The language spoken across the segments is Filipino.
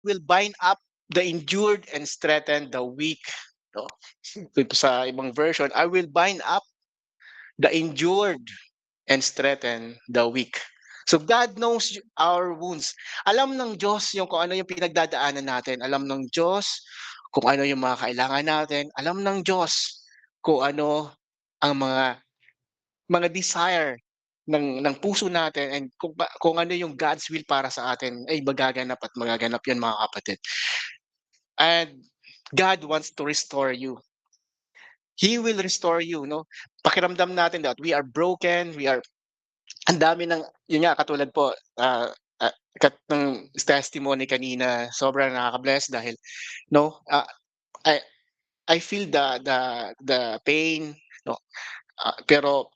will bind up the injured and strengthen the weak. No? Ito sa ibang version, I will bind up the injured and strengthen the weak. So God knows our wounds. Alam ng Diyos yung kung ano yung pinagdadaanan natin. Alam ng Diyos kung ano yung mga kailangan natin. Alam ng Diyos kung ano ang mga desire ng puso natin, and kung ano yung God's will para sa atin ay magaganap at magaganap yun, mga kapatid. And God wants to restore you. He will restore you, no? Pakiramdam natin that we are broken, we are ang dami ng yun nga katulad po, ng testimony kanina, sobrang nakaka-bless dahil no, I I feel the pain, no, pero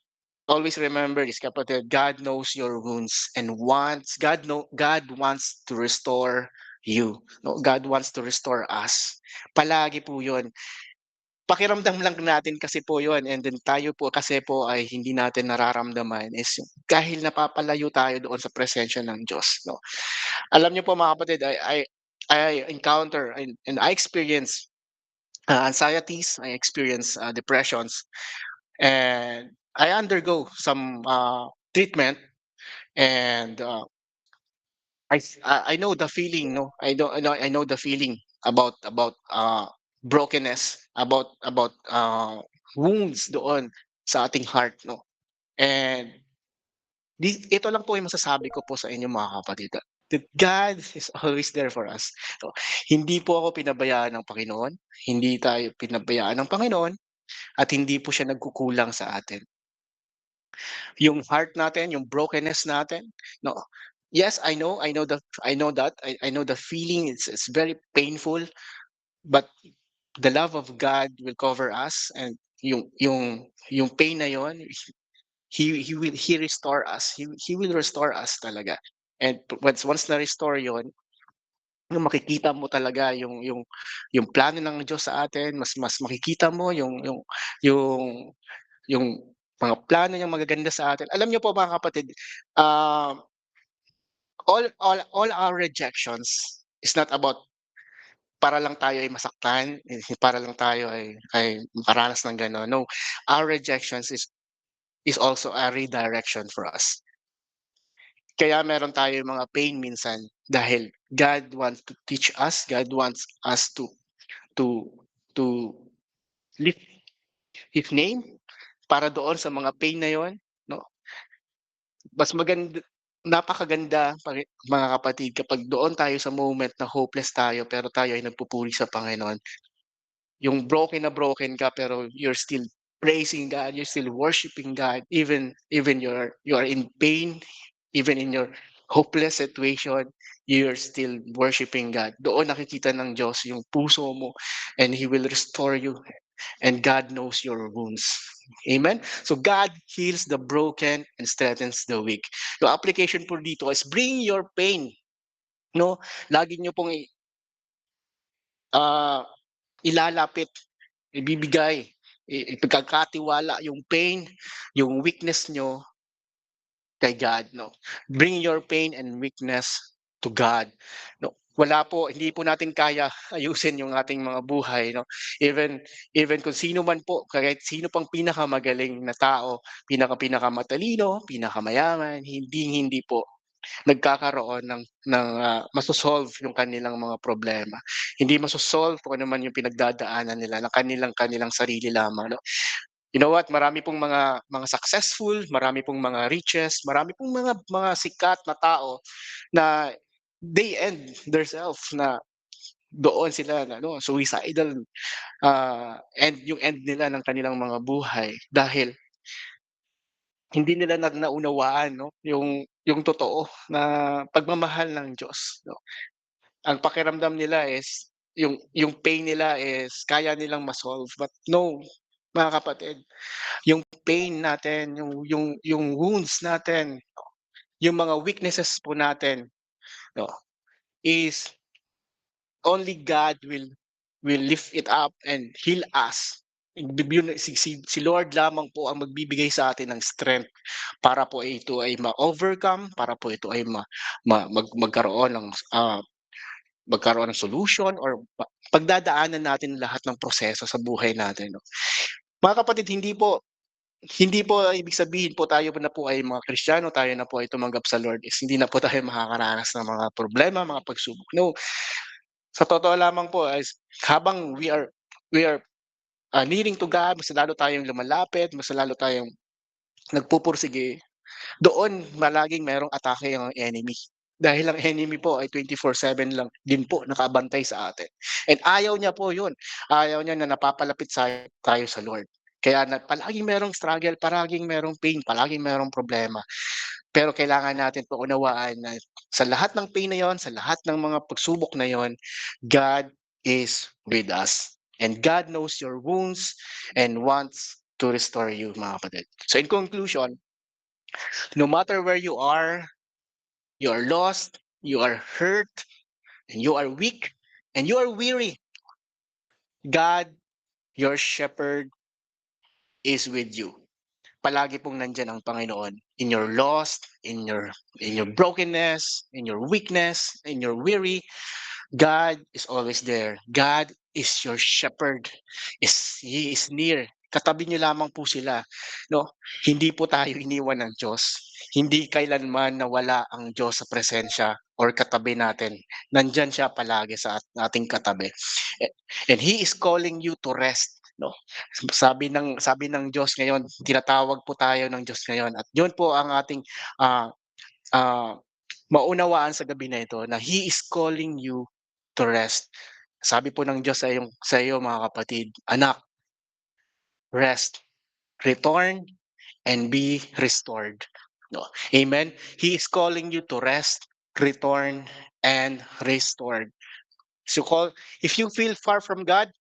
always remember this, kapatid, God knows your wounds and God wants to restore you, no? God wants to restore us. Palagi po 'yun. Pakiramdam lang natin kasi po 'yun, and then tayo po kasi po ay hindi natin nararamdaman is dahil napapalayo tayo doon sa presensya ng Diyos, 'no. Alam niyo po, mga kapatid, I encounter and I experience, anxieties, I experience, depressions, and I undergo some, treatment, and, I know the feeling, no, I know the feeling about brokenness, wounds doon sa ating heart, no. And ito lang po yung masasabi ko po sa inyo, mga kapatid, that God is always there for us. So, hindi po ako pinabayaan ng Panginoon, hindi tayo pinabayaan ng Panginoon, at hindi po siya nagkukulang sa atin. Yung heart natin, yung brokenness natin, no. Yes, I know that, I know the feeling, it's very painful, but the love of God will cover us, and yung pain na yon, he restore us. He will restore us talaga. And once na restore yon, yung makikita mo talaga yung plano ng Diyos sa atin, mas makikita mo yung yung mga plano niyang magaganda sa atin. Alam niyo po, mga kapatid, ah, all our rejections is not about para lang tayo ay masaktan, para lang tayo ay makaranas ng gano'n. No, our rejections is also a redirection for us. Kaya meron tayong mga pain minsan dahil God wants to teach us, God wants us to to lift His name para doon sa mga pain na yon, 'no? Mas napakaganda, mga kapatid, kapag doon tayo sa moment na hopeless tayo pero tayo ay nagpupuri sa Panginoon. Yung broken na broken ka pero you're still praising God, you're still worshiping God, even you are in pain, even in your hopeless situation, you're still worshiping God. Doon nakikita ng Diyos yung puso mo, and He will restore you, and God knows your wounds. Amen? So God heals the broken and strengthens the weak. Yung application po dito is bring your pain, no? Lagi niyo pong ah, ilalapit, ibibigay, ipagkakatiwala yung pain, yung weakness nyo kay God, no. Bring your pain and weakness to God, no. Hindi po natin kaya ayusin yung ating mga buhay, no. Even even kung sino man po, kahit sino pang pinakamagaling na tao, pinakamatalino, pinakamayaman, hindi po nagkakaroon maso-solve yung kanilang mga problema. Hindi maso-solve kung ano man yung pinagdadaanan nila ng kanilang sarili lamang, 'no. You know what, marami pong mga successful, marami pong mga riches, marami pong mga sikat na tao na they end their self, na doon sila na ano, suicidal, end nila ng kanilang mga buhay dahil hindi nila naunawaan, 'no, yung totoo na pagmamahal ng Diyos, 'no. Ang pakiramdam nila is yung pain nila is kaya nilang ma-solve, but no, mga kapatid, yung pain natin, yung wounds natin, yung mga weaknesses po natin, 'no, is only God will lift it up and heal us. Si Lord lamang po ang magbibigay sa atin ng strength para po ito ay ma-overcome, para po ito ay magkaroon ng, magkaroon ng solution or pagdadaanan natin lahat ng proseso sa buhay natin, 'no. Mga kapatid, hindi po ibig sabihin po tayo na po ay mga Kristiyano, tayo na po ay tumanggap sa Lord is hindi na po tayo makakaranas ng mga problema, mga pagsubok. No, sa totoo lamang po is habang we are leading to God, mas lalo tayong lumalapit, mas lalo tayong nagpupursige, doon palaging merong atake ang enemy. Dahil ang enemy po ay 24/7 lang din po nakabantay sa atin. And ayaw niya po 'yun, ayaw niya na napapalapit tayo sa Lord. Kaya palaging merong struggle, palaging merong pain, palaging merong problema. Pero kailangan natin po unawaan na sa lahat ng pain na 'yon, sa lahat ng mga pagsubok na 'yon, God is with us. And God knows your wounds and wants to restore you, mga kapatid. So in conclusion, no matter where you are lost, you are hurt, and you are weak, and you are weary, God, your shepherd, is with you. Palagi pong nandiyan ang Panginoon in your lost, in your brokenness, in your weakness, in your weary. God is always there. God is your shepherd. He is near. Katabi niyo lamang po sila. No? Hindi po tayo iniwan ng Diyos. Hindi kailanman nawala ang Diyos sa presensya or katabi natin. Nandyan siya palagi sa ating katabi. And He is calling you to rest. No? Sabi ng Diyos ngayon, tinatawag po tayo ng Diyos ngayon. At yun po ang ating ah, ah, maunawaan sa gabi na ito na He is calling you to rest. Sabi po ng Diyos sa iyo mga kapatid, anak, rest, return, and be restored. No. Amen. He is calling you to rest, return, and restored. So if you feel far from God,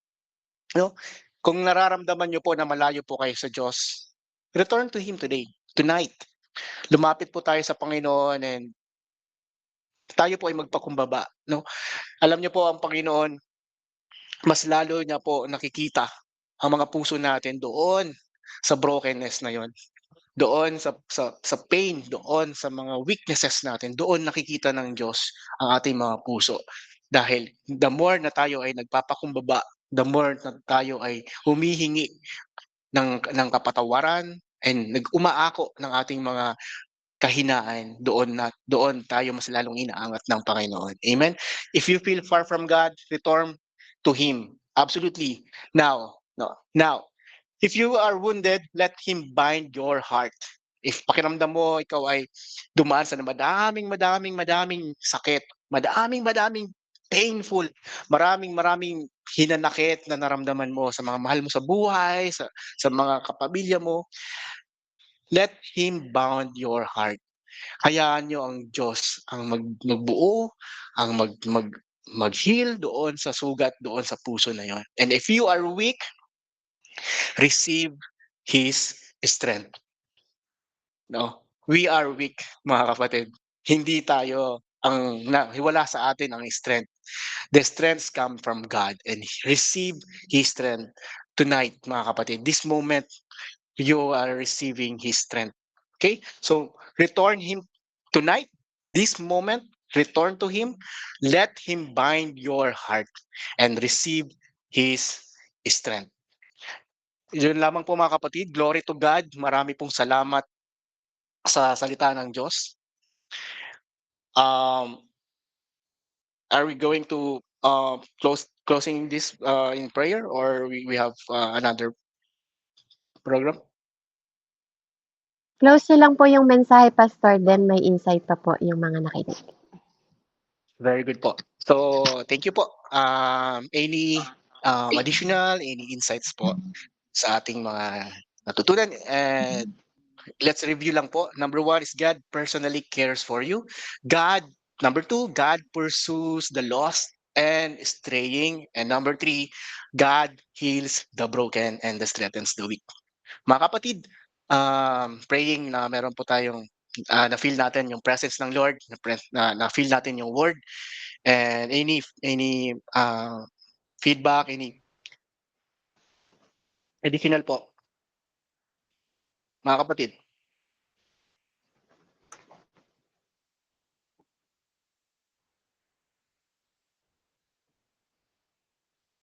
no, kung nararamdaman niyo po na malayo po kayo sa Diyos, return to Him today, tonight. Lumapit po tayo sa Panginoon and tayo po ay magpakumbaba. No? Alam niyo po ang Panginoon, mas lalo niya po nakikita ang mga puso natin doon sa brokenness na yon, doon sa pain, doon sa mga weaknesses natin, doon nakikita ng Diyos ang ating mga puso. Dahil the more na tayo ay nagpapakumbaba, the more na tayo ay humihingi ng kapatawaran and nag-umaako ng ating mga kahinaan, doon tayo mas lalong inaangat ng Panginoon. Amen? If you feel far from God, return to Him. Absolutely. Now, if you are wounded, let Him bind your heart. If pakiramdam mo ikaw ay dumaan sa madaming sakit, madaming painful, maraming hinanakit na naramdaman mo sa mga mahal mo sa buhay, sa mga kapamilya mo, let Him bound your heart. Hayaan niyo ang Diyos ang magbuo, ang mag-heal doon sa sugat, doon sa puso na yon. And if you are weak, receive His strength. No? We are weak, mga kapatid. Hindi tayo wala sa atin ang strength. The strengths come from God and receive His strength tonight, mga kapatid. This moment, you are receiving His strength. Okay? So, return Him tonight, this moment, return to Him. Let Him bind your heart and receive His strength. Yun lamang po mga kapatid. Glory to God. Marami pong salamat sa salita ng Diyos. Um, are we going to closing this in prayer or we have another program? Close niyo lang po yung mensahe, Pastor, then may insight pa po yung mga nakinig. Very good po. So, thank you po. Any additional, any insights po sa ating mga natutunan? And let's review lang po. Number 1 is God personally cares for you. Number 2, God pursues the lost and straying. And number 3, God heals the broken and strengthens the weak. Mga kapatid, praying na meron po tayong na-feel natin yung presence ng Lord, na-feel natin yung word, and any feedback, any additional po, mga kapatid.